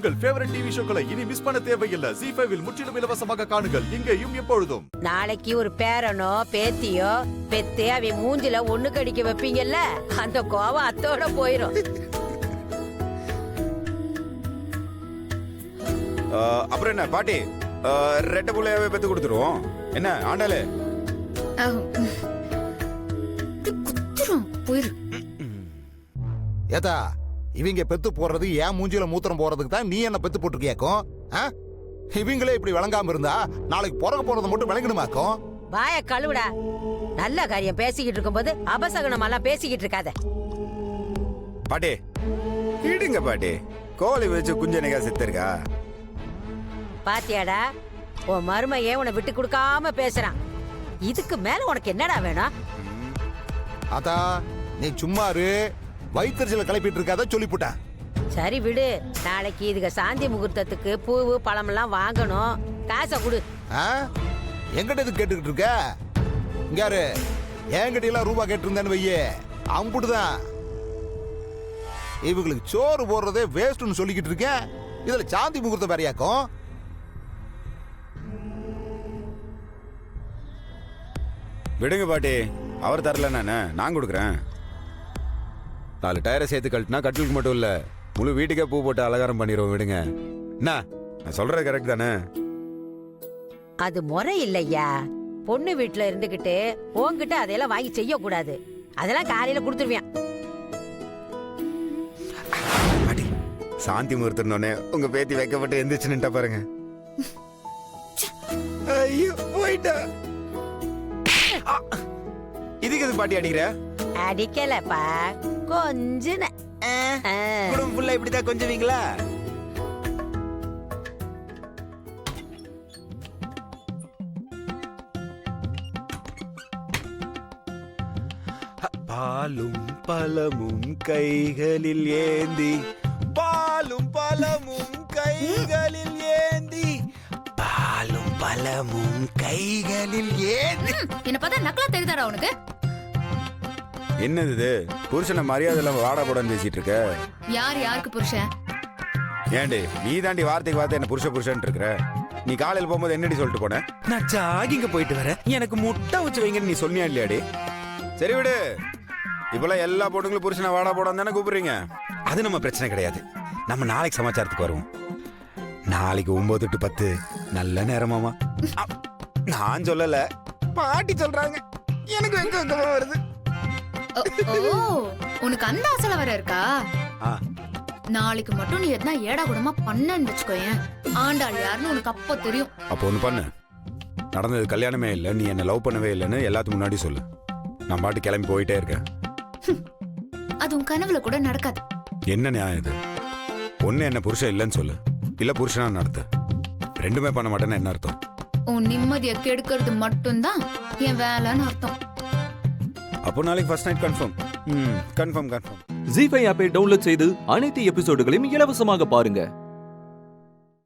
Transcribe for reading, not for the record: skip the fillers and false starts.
உங்கள் favourite TV ஷோக்களை இனி miss பண்ண தேவையில்லை. ZEE5 இல் முற்றிலும் இலவசமாக காணுங்கள். இங்கேயும் எப்பொழுதும். நாளைக்கு ஒரு பேரனோ பேத்தியோ பெத்து அவ மூஞ்சில ஒண்ணு கடிக்க வைப்பீங்கல்ல, அந்த கோவம் அத்தோட போயிரும். அப்புறம் என்ன பாட்டி, ரெட்டை புள்ளையாவே பெத்து கொடுத்துருவோம். என்ன ஆண்டாளே? ஏதா இவங்க பெத்து போடுறது ஏன் மூஞ்சில மூத்திரம் போறதுக்கு தான் நீ என்ன பெத்து போட்டுருக்கியாக்கும்? இவங்களே இப்படி விளங்காம இருந்தா நாளைக்கு பிறகு போறது மட்டும் விளங்கணுமாக்கும்? வாய கழுவுடா. நல்ல காரியம் பேசிக்கிட்டு இருக்கும்போது அபசகனம் எல்லாம் பேசிக்கிட்டு இருக்காத. பாட்டி இடுங்க பாட்டி, கோழி வச்சு குஞ்சனைக்கா செத்துருக்கா. பாத்தியாடா, உன் மருமையே உன்னை விட்டு கொடுக்காம பேசுறான். இதுக்கு மேல உனக்கு என்னடா வேணும்? அதா நீ சும்மாரு, வயிற்றுல கிளப்பிட்டு இருக்காத சொல்லிவிட்டேன். சரி விடு, நாளைக்கு இதுக்கு சாந்தி முகூர்த்தத்துக்கு பூவு பழம் எல்லாம் வாங்கணும். காசை கொடு. எங்கிட்ட இது கேட்டுக்கிட்டு இருக்க? இங்காரு என்கிட்ட எல்லாம் ரூபா கேட்டிருந்தேன்னு வையே, அம்புட்டுதான். இவங்களுக்கு சோறு போடுறதே வேஸ்ட்னு சொல்லிக்கிட்டு இருக்கேன். இதுல சாந்தி முகூர்த்தம் வேறையாக்கும். விடுங்க பாட்டி, அவர் தரல நான் கொடுக்குறேன். 4 டயரை சேர்த்து கழட்டினா கட்டிலுக்கு மட்டும் இல்ல, முழு வீட்டுக்கே பூ போட்டு அலங்காரம் பண்ணிடுவோம். விடுங்க. என்ன நான் சொல்றது கரெக்ட் தானே? அது முறை இல்லையா. பொண்ணு வீட்டுல இருந்துகிட்டு உன்கிட்ட அதையெல்லாம் வாங்கி செய்ய கூடாது. அதெல்லாம் காலையில கொடுத்துருவியான். பாட்டி சாந்தி முகூர்த்தம்னே உங்க பேத்தி வைக்கப்பட்டு எந்திரிச்சு நின்ட்டா பாருங்க. ஐயோ போயிட்டா. இதுக்கு எது பாட்டி அடிக்கிற? அடிக்கலப்பா, கொஞ்சம் குடும்பம் ஃபுல்லா இப்படிதான் கொஞ்சவீங்களா? பாலும் பழமும் கைகளில் ஏந்தி, பாலும் பழமும் கைகளில் ஏந்தி, பாலும் பழமும் கைகளில் ஏந்தி. என்ன பார்த்தா நக்கலா தெரியுதாடா உனக்கு? என்னது இது? புருஷனை மரியாதை இல்லாம வாடா போடான்னு பேசிட்டு இருக்க. யார் யாருக்கு புருஷன்? ஏண்டி நீ தாண்டி வார்த்தைக்கு வார்த்தை என்ன புருஷன் இருக்கிற? நீ காலையில போகும்போது என்னடி சொல்லிட்டு போன? நான் ஜாகிங்க போயிட்டு வரேன், எனக்கு முட்டை வச்சு வைங்கன்னு நீ சொன்னியா இல்லையாடி? சரி விடு, இப்பெல்லாம் எல்லா பொண்ணுங்களும் புருஷனை வாடா போடான்னு தானே கூப்பிடுறீங்க. அது நம்ம பிரச்சனை கிடையாது. நம்ம நாளைக்கு சமாச்சாரத்துக்கு வருவோம். நாளைக்கு 9 to 10 நல்ல நேரமாமா. நான் சொல்லல, பாட்டி சொல்றாங்க. எனக்கு வெங்கமா வருது. உனக்கு அந்த ஆசை வர இருக்கா? நாளைக்கு மட்டும் நீ எதனா ஏடா கூடமா பண்ணன்னு வச்சுக்கோயேன், ஆண்டாள் யாருன்னு உனக்கு அப்போ தெரியும். அப்போ ஒண்ணு பண்ணு, நடந்தது கல்யாணமே இல்லை, நீ என்ன லவ் பண்ணவே இல்லைன்னு எல்லாத்துக்கும் முன்னாடி சொல்லு. நான் பாட்டு கிளம்பி போயிட்டே இருக்கேன். அது உன் கனவுல கூட நடக்காது. என்ன நியாயம் இது? ஒண்ணு என்ன புருஷன் இல்லைன்னு சொல்லு, இல்ல புருஷனா நடத்து. ரெண்டுமே பண்ண மாட்டேன்னு என்ன அர்த்தம்? உன் நிம்மதியை கெடுக்கிறது மட்டும்தான் என் வேலைன்னு அர்த்தம். அப்போ நாளைக்கு first night confirm. Confirm. ZEE5 ஆப்பை டவுன்லோட் செய்து அனைத்து எபிசோடுகளையும் இலவசமாக பாருங்க.